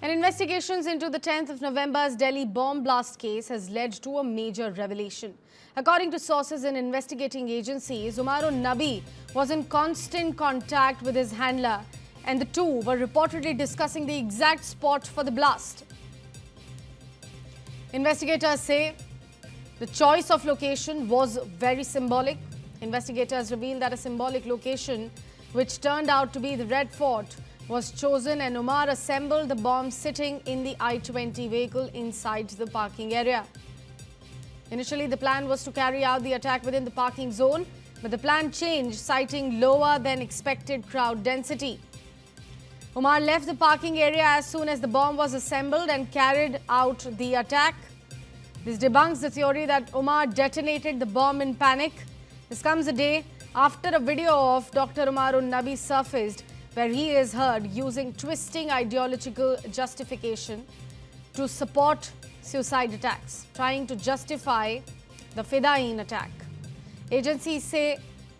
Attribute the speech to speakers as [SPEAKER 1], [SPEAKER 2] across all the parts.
[SPEAKER 1] And investigations into the 10th of November's Delhi bomb blast case has led to a major revelation. According to sources in investigating agencies, Umarun Nabi was in constant contact with his handler, and the two were reportedly discussing the exact spot for the blast. Investigators say the choice of location was very symbolic. Investigators revealed that a symbolic location, which turned out to be the Red Fort, was chosen, and Umar assembled the bomb sitting in the I-20 vehicle inside the parking area. Initially, the plan was to carry out the attack within the parking zone, but the plan changed, citing lower than expected crowd density. Umar left the parking area as soon as the bomb was assembled and carried out the attack. This debunks the theory that Umar detonated the bomb in panic. This comes a day after a video of Dr. Umarun Nabi surfaced, where he is heard using twisting ideological justification to support suicide attacks, trying to justify the Fedayeen attack. Agencies say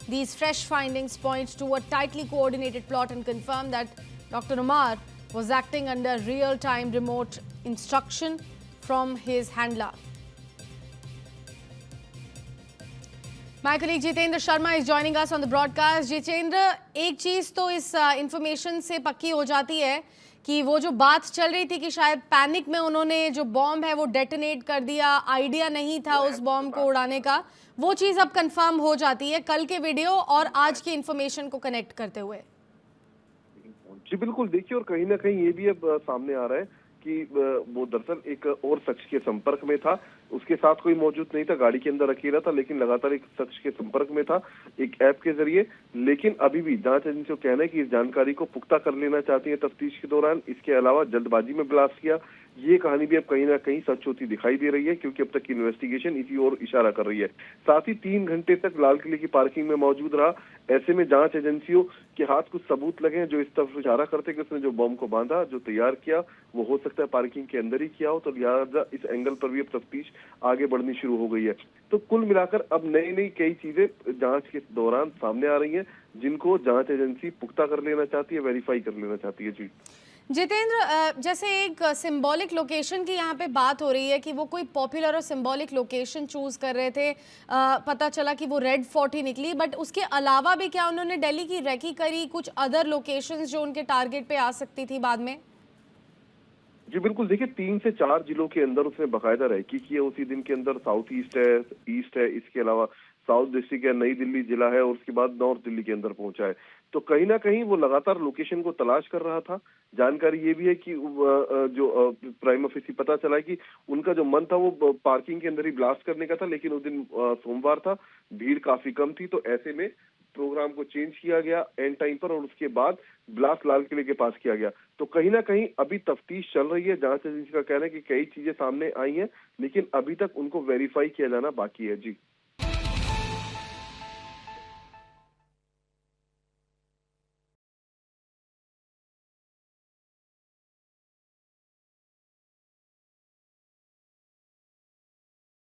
[SPEAKER 1] these fresh findings point to a tightly coordinated plot and confirm that Dr. Umar was acting under real-time remote instruction from his handler. My colleague Jitendra Sharma is joining us on the broadcast. Jitendra, एक चीज तो इस information से पक्की हो जाती है कि वो जो बात चल रही थी कि शायद पैनिक में उन्होंने जो बॉम्ब है वो डेटोनेट कर दिया, आइडिया नहीं था उस बॉम्ब को उड़ाने का, वो चीज अब कंफर्म हो जाती है कल के वीडियो और आज की इंफॉर्मेशन को कनेक्ट करते हुए।
[SPEAKER 2] जी बिल्कुल, देखिए, और कहीं ना कहीं ये भी अब सामने आ रहा है कि वो दरअसल एक और शख्स के संपर्क में था। उसके साथ कोई मौजूद नहीं था, गाड़ी के अंदर अकेला था, लेकिन लगातार एक शख्स के संपर्क में था एक ऐप के जरिए। लेकिन अभी भी जांच एजेंसी का कहना है कि इस जानकारी को पुख्ता कर लेना चाहती है तफ्तीश के दौरान। इसके अलावा जल्दबाजी में ब्लास्ट किया, ये कहानी भी अब कहीं ना कहीं सच होती दिखाई दे रही है, क्योंकि अब तक की इन्वेस्टिगेशन इसी ओर इशारा कर रही है। साथ ही 3 घंटे तक लाल किले की पार्किंग में मौजूद रहा। ऐसे में जांच एजेंसियों के हाथ कुछ सबूत लगे हैं जो इस तरफ इशारा करते कि उसने जो बम को बांधा, जो तैयार किया, वो हो सकता है पार्किंग के अंदर ही किया हो। तो लिहाजा इस एंगल पर भी अब तफ्तीश आगे बढ़नी शुरू हो गई है। तो कुल मिलाकर अब नई नई कई चीजें जांच के दौरान सामने आ रही हैं, जिनको जांच एजेंसी पुख्ता कर लेना चाहती है, वेरीफाई कर लेना चाहती है। जी
[SPEAKER 1] जितेंद्र, जैसे एक सिंबॉलिक लोकेशन की यहाँ पे बात हो रही है कि वो कोई पॉपुलर और सिंबॉलिक लोकेशन चूज कर रहे थे, पता चला कि वो रेड फोर्ट ही निकली, बट उसके अलावा भी क्या उन्होंने दिल्ली की रेकी करी, कुछ अदर लोकेशंस जो उनके टारगेट पे आ सकती थी बाद में?
[SPEAKER 2] जी बिल्कुल, देखिए, 3 से 4 जिलों के अंदर उसने बाकायदा रेकी की है उसी दिन के अंदर। साउथ ईस्ट है, इसके अलावा साउथ डिस्ट्रिक्ट है, नई दिल्ली जिला है, और उसके बाद नॉर्थ दिल्ली के अंदर पहुंचा है। तो कहीं ना कहीं वो लगातार लोकेशन को तलाश कर रहा था। जानकारी ये भी है कि जो प्राइम ऑफिस पता चला है कि उनका जो मन था वो पार्किंग के अंदर ही ब्लास्ट करने का था, लेकिन उस दिन सोमवार था, भीड़ काफी कम थी, तो ऐसे में प्रोग्राम को चेंज किया गया एंड टाइम पर, और उसके बाद ब्लास्ट लाल किले के पास किया गया। तो कहीं ना कहीं अभी तफ्तीश चल रही है। जांच एजेंसी का कहना है कि कई चीजें सामने आई हैं, लेकिन अभी तक उनको वेरीफाई किया जाना बाकी है। जी